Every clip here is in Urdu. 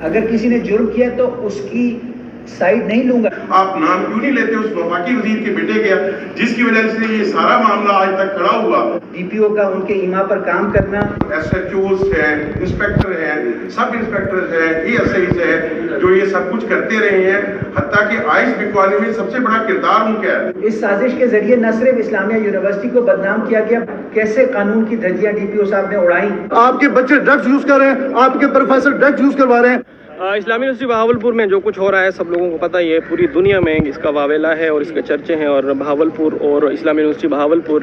اگر کسی نے جرم کیا تو اس کی سائڈ نہیں لوں گا. آپ نام کیوں نہیں لیتے اس وفاقی وزیر کے بیٹے کا جس کی وجہ سے یہ سارا معاملہ آج تک کھڑا ہوا؟ ڈی پی او کا ان کے ایما پر کام کرنا، ایس ایچ اوز ہیں، انسپیکٹر ہیں، سب انسپیکٹر ہیں، ای ایس آئیز ہیں جو یہ سب کچھ کرتے رہے ہیں، حتیٰ کہ آئس بکوانے میں سب سے بڑا کردار ان کا ہے. اس سازش کے ذریعے نہ صرف اسلامیہ یونیورسٹی کو بدنام کیا گیا، کیسے قانون کی دھجیاں ڈی پی او صاحب نے اڑائیں. آپ کے بچے ڈرگز یوز کر رہے ہیں، آپ کے پروفیسر ڈرگز یوز کروا رہے ہیں. اسلامی یونیورسٹی بہاولپور میں جو کچھ ہو رہا ہے سب لوگوں کو پتہ ہی ہے، پوری دنیا میں اس کا واویلا ہے اور اس کے چرچے ہیں، اور بہاولپور اور اسلامی یونیورسٹی بہاولپور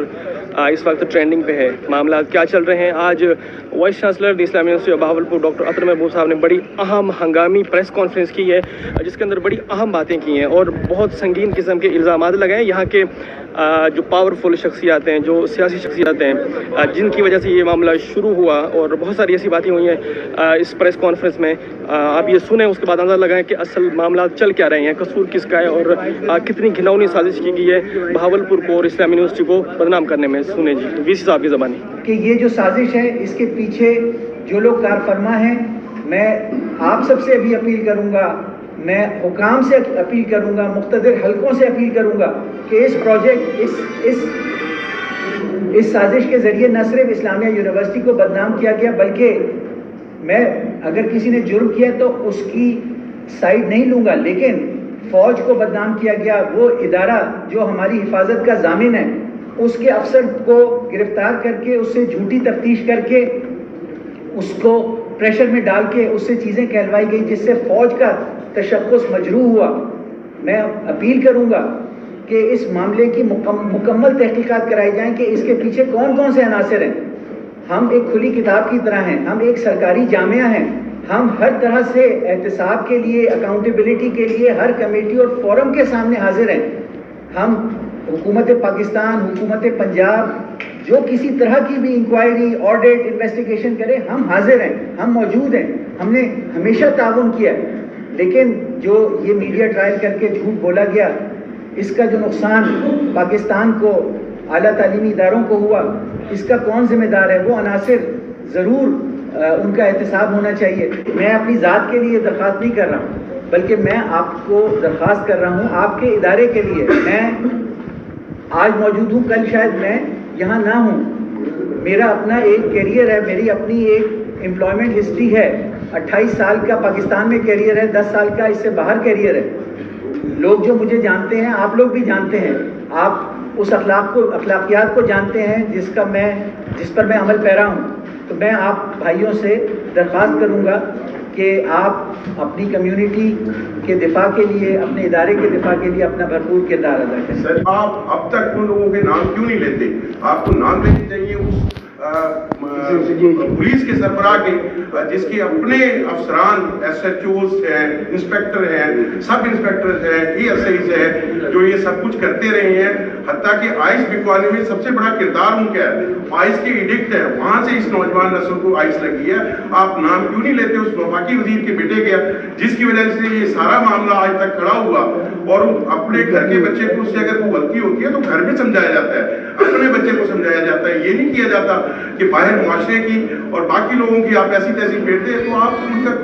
اس وقت ٹرینڈنگ پہ ہے. معاملات کیا چل رہے ہیں؟ آج وائس چانسلر اسلامی یونیورسٹی بہاولپور ڈاکٹر اطہر محبوب صاحب نے بڑی اہم ہنگامی پریس کانفرنس کی ہے جس کے اندر بڑی اہم باتیں کی ہیں اور بہت سنگین قسم کے الزامات لگائے. یہاں کے جو پاورفل شخصیات ہیں، جو سیاسی شخصیات ہیں جن کی وجہ سے یہ معاملہ شروع ہوا، اور بہت ساری ایسی باتیں ہوئی ہیں اس پریس کانفرنس میں. آپ یہ سنیں، اس کے بعد اندازہ لگائیں کہ اصل معاملات چل کیا رہے ہیں، قصور کس کا ہے اور کتنی گھناؤنی سازش کی گئی ہے بہاولپور کو اور اسلامی یونیورسٹی کو بدنام کرنے میں. سنیں جی وی سی صاحب کی زبانی کہ یہ جو سازش ہے اس کے پیچھے جو لوگ کار فرما ہیں، میں آپ سب سے ابھی اپیل کروں گا، میں حکام سے اپیل کروں گا، مقتدر حلقوں سے اپیل کروں گا کہ اس پروجیکٹ اس سازش کے ذریعے نہ صرف اسلامیہ یونیورسٹی کو بدنام کیا گیا، بلکہ میں اگر کسی نے جرم کیا تو اس کی سائڈ نہیں لوں گا، لیکن فوج کو بدنام کیا گیا. وہ ادارہ جو ہماری حفاظت کا ضامن ہے، اس کے افسر کو گرفتار کر کے اس سے جھوٹی تفتیش کر کے اس کو پریشر میں ڈال کے اس سے چیزیں کہلوائی گئی جس سے فوج کا تشخص مجروح ہوا. میں اپیل کروں گا کہ اس معاملے کی مکمل تحقیقات کرائی جائیں کہ اس کے پیچھے کون کون سے عناصر ہیں. ہم ایک کھلی کتاب کی طرح ہیں، ہم ایک سرکاری جامعہ ہیں، ہم ہر طرح سے احتساب کے لیے، اکاؤنٹیبلٹی کے لیے ہر کمیٹی اور فورم کے سامنے حاضر ہیں. ہم حکومت پاکستان، حکومت پنجاب جو کسی طرح کی بھی انکوائری، آڈٹ، انویسٹیگیشن کرے، ہم حاضر ہیں، ہم موجود ہیں. ہم نے ہمیشہ تعاون کیا ہے، لیکن جو یہ میڈیا ٹرائل کر کے جھوٹ بولا گیا، اس کا جو نقصان پاکستان کو، اعلیٰ تعلیمی اداروں کو ہوا، اس کا کون ذمہ دار ہے؟ وہ عناصر ضرور ان کا احتساب ہونا چاہیے. میں اپنی ذات کے لیے درخواست نہیں کر رہا ہوں، بلکہ میں آپ کو درخواست کر رہا ہوں آپ کے ادارے کے لیے. میں آج موجود ہوں، کل شاید میں یہاں نہ ہوں. میرا اپنا ایک کیریئر ہے، میری اپنی ایک امپلائمنٹ ہسٹری ہے. 28 سال کا پاکستان میں کیریئر ہے، 10 سال کا اس سے باہر کیریئر ہے. لوگ جو مجھے جانتے ہیں، آپ لوگ بھی جانتے ہیں، آپ اس اخلاقیات کو جانتے ہیں جس پر میں عمل پیرا ہوں. تو میں آپ بھائیوں سے درخواست کروں گا کہ آپ اپنی کمیونٹی کے دفاع کے لیے، اپنے ادارے کے دفاع کے لیے اپنا بھرپور کردار ادا کریں. سر آپ اب تک ان لوگوں کے نام کیوں نہیں لیتے؟ آپ کو نام لینے چاہیے اس پولیس کے سربراہ کے جس کے اپنے افسران، ایس ایچ اوز ہیں، انسپیکٹر ہیں، سب انسپیکٹر ہیں، ای ایس آئیز ہیں جو یہ سب کچھ کرتے رہے ہیں، حتیٰ کہ آئس بکوانے میں سب سے بڑا کردار ان کا ہے. آئس کے ایڈکٹ ہے، وہاں سے اس نوجوان نسل کو آئس لگی ہے. آپ نام کیوں نہیں لیتے اس وفاقی وزیر کے بیٹے کا جس کی وجہ سے یہ سارا معاملہ آج تک کھڑا ہوا؟ اور اپنے گھر کے بچے کو اس سے اگر کوئی غلطی ہوتی ہے تو گھر میں سمجھایا جاتا ہے، اپنے بچے کو سمجھایا جاتا ہے. یہ نہیں کیا جاتا کہ باہر معاشرے کی اور باقی لوگوں کی آپ ایسی تیسی پھیرتے ہیں. تو آپ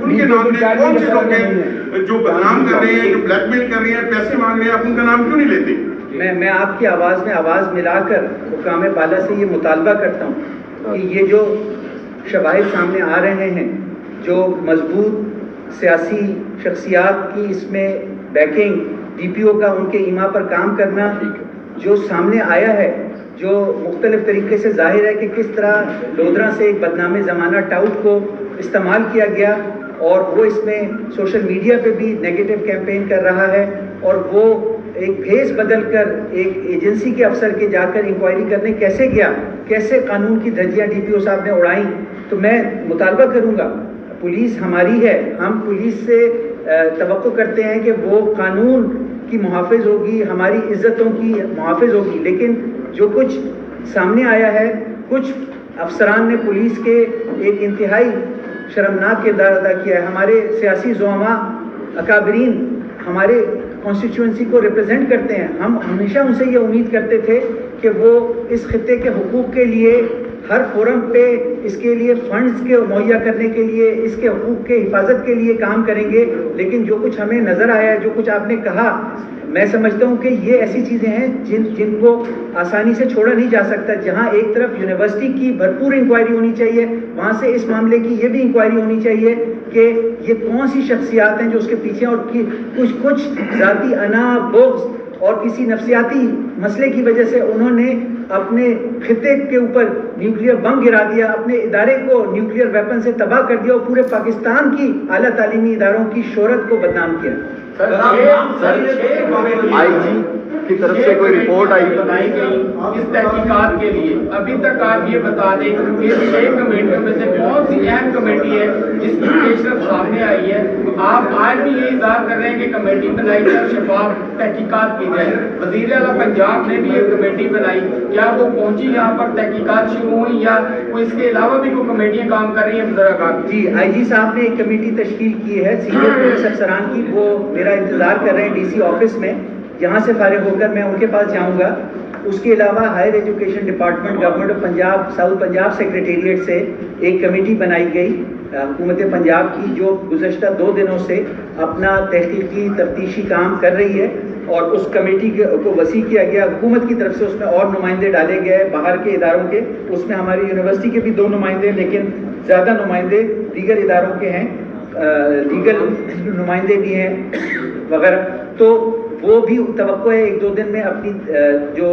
ان کے نام لیں. کون سے لوگ ہیں جو بدنام کر رہے ہیں، جو بلیک میل کر رہے ہیں، پیسے مانگ رہے ہیں، آپ ان کا نام کیوں نہیں لیتے؟ میں آپ کی آواز میں آواز ملا کر حکام بالا سے یہ مطالبہ کرتا ہوں کہ یہ جو شواہد سامنے آ رہے ہیں، جو مضبوط سیاسی شخصیات کی اس میں بیکنگ، ڈی پی او کا ان کے ایما پر کام کرنا جو سامنے آیا ہے، جو مختلف طریقے سے ظاہر ہے کہ کس طرح لودھرا سے ایک بدنام زمانہ ٹاؤٹ کو استعمال کیا گیا، اور وہ اس میں سوشل میڈیا پہ بھی نیگیٹو کیمپین کر رہا ہے، اور وہ ایک بھیس بدل کر ایک ایجنسی کے افسر کے جا کر انکوائری کرنے کیسے گیا، کیسے قانون کی دھجیاں ڈی پی او صاحب نے اڑائیں. تو میں مطالبہ کروں گا، پولیس ہماری ہے، ہم پولیس سے توقع کرتے ہیں کہ وہ قانون کی محافظ ہوگی، ہماری عزتوں کی محافظ ہوگی. لیکن جو کچھ سامنے آیا ہے، کچھ افسران نے پولیس کے ایک انتہائی شرمناک کردار ادا کیا ہے. ہمارے سیاسی زعماء، اکابرین ہمارے کانسٹیچوئنسی کو ریپرزینٹ کرتے ہیں. ہم ہمیشہ ان سے یہ امید کرتے تھے کہ وہ اس خطے کے حقوق کے لیے ہر فورم پہ اس کے لیے فنڈز کے مہیا کرنے کے لیے، اس کے حقوق کے حفاظت کے لیے کام کریں گے، لیکن جو کچھ ہمیں نظر آیا، جو کچھ آپ نے کہا، میں سمجھتا ہوں کہ یہ ایسی چیزیں ہیں جن کو آسانی سے چھوڑا نہیں جا سکتا. جہاں ایک طرف یونیورسٹی کی بھرپور انکوائری ہونی چاہیے، وہاں سے اس معاملے کی یہ بھی انکوائری ہونی چاہیے کہ یہ کون سی شخصیات ہیں جو اس کے پیچھے، اور کچھ ذاتی انا، بغض اور کسی نفسیاتی مسئلے کی وجہ سے انہوں نے اپنے خطے کے اوپر نیوکلیئر بم گرا دیا، اپنے ادارے کو نیوکلیئر ویپن سے تباہ کر دیا اور پورے پاکستان کی اعلیٰ تعلیمی اداروں کی شہرت کو بدنام کیا. آئی جی کی طرف سے کوئی رپورٹ آئی بنائی گئی اس تحقیقات کے لیے؟ ابھی تک آپ یہ بتا دیں کہ 6 کمیٹیوں میں سے کون سی اہم کمیٹی ہے جس کی پیشرفت سامنے آئی ہے؟ آپ آج بھی یہ اظہار کر رہے ہیں کہ کمیٹی بنائی جائے اور شفاف تحقیقات کی جائے. وزیر اعلیٰ پنجاب نے بھی ایک کمیٹی بنائی، کیا وہ پہنچی یہاں پر تحقیقات شروع ہوئی یا کوئی اس کے علاوہ بھی کوئی کمیٹیاں کام کر رہی ہیں؟ ذرا جی، آئی جی صاحب نے ایک کمیٹی تشکیل کی ہے سینئر پولیس افسران کی، وہ میرا انتظار کر رہے ہیں ڈی سی آفس میں. یہاں سے فارغ ہو کر میں ان کے پاس جاؤں گا. اس کے علاوہ higher education department, government of Punjab, south Punjab secretariat سے ایک کمیٹی بنائی گئی حکومت پنجاب کی، جو گزشتہ 2 دنوں سے اپنا تحقیقی تفتیشی کام کر رہی ہے، اور اس کمیٹی کو وسیع کیا گیا حکومت کی طرف سے. اس میں اور نمائندے ڈالے گئے باہر کے اداروں کے، اس میں ہماری یونیورسٹی کے بھی 2 نمائندے، لیکن زیادہ نمائندے دیگر اداروں کے ہیں، لیگل نمائندے بھی ہیں وغیرہ. تو وہ بھی توقع ہے 1-2 دن میں اپنی جو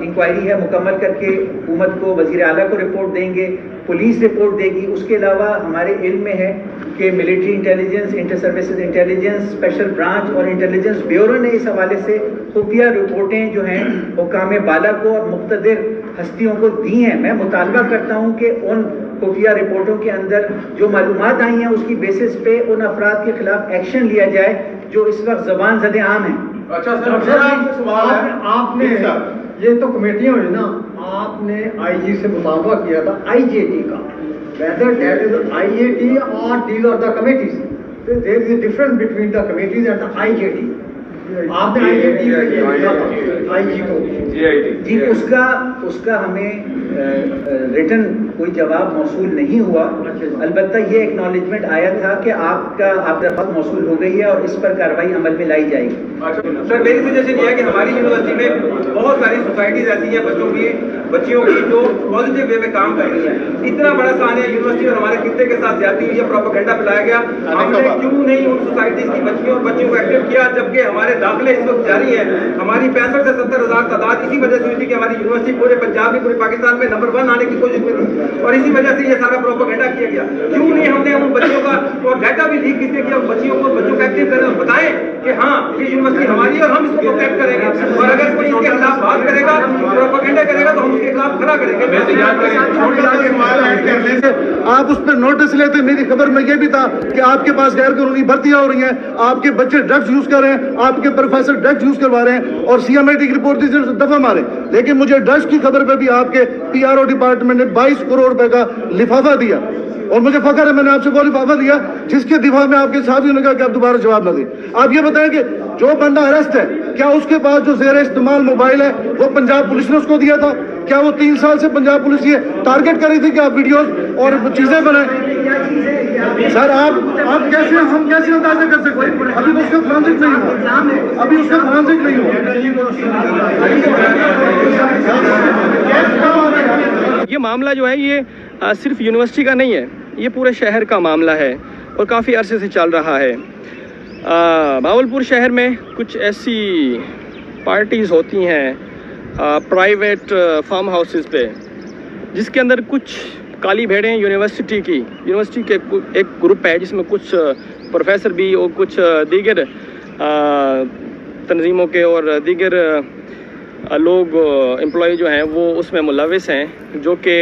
انکوائری ہے مکمل کر کے حکومت کو، وزیر اعلیٰ کو رپورٹ دیں گے، پولیس رپورٹ دے گی. اس کے علاوہ ہمارے علم میں ہے کہ military intelligence, inter services intelligence, special branch اور انٹیلیجنس بیورو نے اس حوالے سے خفیہ رپورٹیں جو ہیں حکام بالا کو اور مقتدر ہستیوں کو دی ہیں. میں مطالبہ کرتا ہوں کہ ان خفیہ رپورٹوں کے اندر جو معلومات آئی ہیں اس کی بیسس پہ ان افراد کے خلاف ایکشن لیا جائے جو اس وقت زبان زد عام ہیں. اچھا سر، آپ نے یہ تو کمیٹیاں ہوئی نا، آپ نے آئی جی سے مطالبہ کیا تھا آئی جے ٹی کا، whether that is IAT or these are the committees. There is a difference between the committees and the IJT. آپ نے آئی جی کو جی اس کا ہمیں ریٹن کوئی جواب موصول نہیں ہوا. البتہ یہ ایکنالجمنٹ آیا تھا کہ آپ درخواست موصول ہو گئی ہے اور اس پر کارروائی عمل میں لائی جائے گی. سر میری سجیشن یہ ہے کہ ہماری یونیورسٹی میں بہت ساری سوسائٹیز ایسی ہیں بچیوں کی جو پازیٹیو وے میں کام کر رہی ہیں. اتنا بڑا سانحہ یونیورسٹی اور ہمارے خطے کے ساتھ زیادتی ہوئی ہے، پروپیگنڈا پھیلایا گیا. ہم نے کیوں نہیں ان سوسائٹیز کی بچیوں اور بچوں کو ایکٹیو کیا، جبکہ ہمارے داخلے اس وقت جاری ہیں. ہماری 65 سے 70 ہزار تعداد اسی وجہ سے ہوئی تھی کہ ہماری یونیورسٹی پورے پنجاب میں، پورے پاکستان میں نمبر 1 آنے کی کوشش میں تھی، اور اسی وجہ سے یہ سارا پروپیگنڈا کیا گیا. کیوں نہیں ہم نے ان بچوں کا اور ڈیٹا بھی لیک کیے کیا، بچوں کو ایکٹیو کریں اور بتائیں کہ ہاں یہ یونیورسٹی ہماری ہے اور ہم اس کو پروٹیکٹ کریں گے، اور اگر کوئی اس کے خلاف بات کرے گا، پروپیگنڈا کرے گا تو ہم اس کے خلاف کھڑا کریں گے. آپ اس پہ نوٹس لیتے. میری خبر میں یہ بھی تھا کہ آپ کے پاس غیر قانونی بھرتیاں ہو رہی ہیں، آپ کے بچے ڈرگز یوز کر رہے ہیں، آپ کے پروفیسر ڈرگز یوز کروا رہے ہیں، اور CMIT کی رپورٹ دی دفعہ مارے. لیکن مجھے ڈرگز کی خبر پہ بھی آپ کے PRO ڈپارٹمنٹ نے 22 کروڑ روپے کا لفافہ دیا، اور مجھے فخر ہے میں نے آپ سے وہ لفافہ دیا جس کے دفاع میں آپ کے ساتھیوں نے کہا کہ آپ دوبارہ جواب نہ دیں. آپ یہ بتائیں کہ جو بندہ ارسٹ ہے، کیا اس کے پاس جو زیر استعمال موبائل ہے وہ پنجاب پولیس نے اس کو دیا تھا؟ کیا وہ 3 سال سے پنجاب پولیس یہ ٹارگٹ کر رہی تھی کہ آپ ویڈیوز اور چیزیں بنائیں؟ سر ہم کیسے اندازہ کر سکتے ہیں؟ ابھی اس کا فرانسک نہیں ہوا. یہ معاملہ جو ہے یہ صرف یونیورسٹی کا نہیں ہے، یہ پورے شہر کا معاملہ ہے اور کافی عرصے سے چل رہا ہے. بہاولپور شہر میں کچھ ایسی پارٹیز ہوتی ہیں پرائیویٹ فارم ہاؤسز پہ، جس کے اندر کچھ کالی بھیڑیں یونیورسٹی کے ایک گروپ ہے جس میں کچھ پروفیسر بھی اور کچھ دیگر تنظیموں کے اور دیگر لوگ امپلائی جو ہیں وہ اس میں ملوث ہیں، جو کہ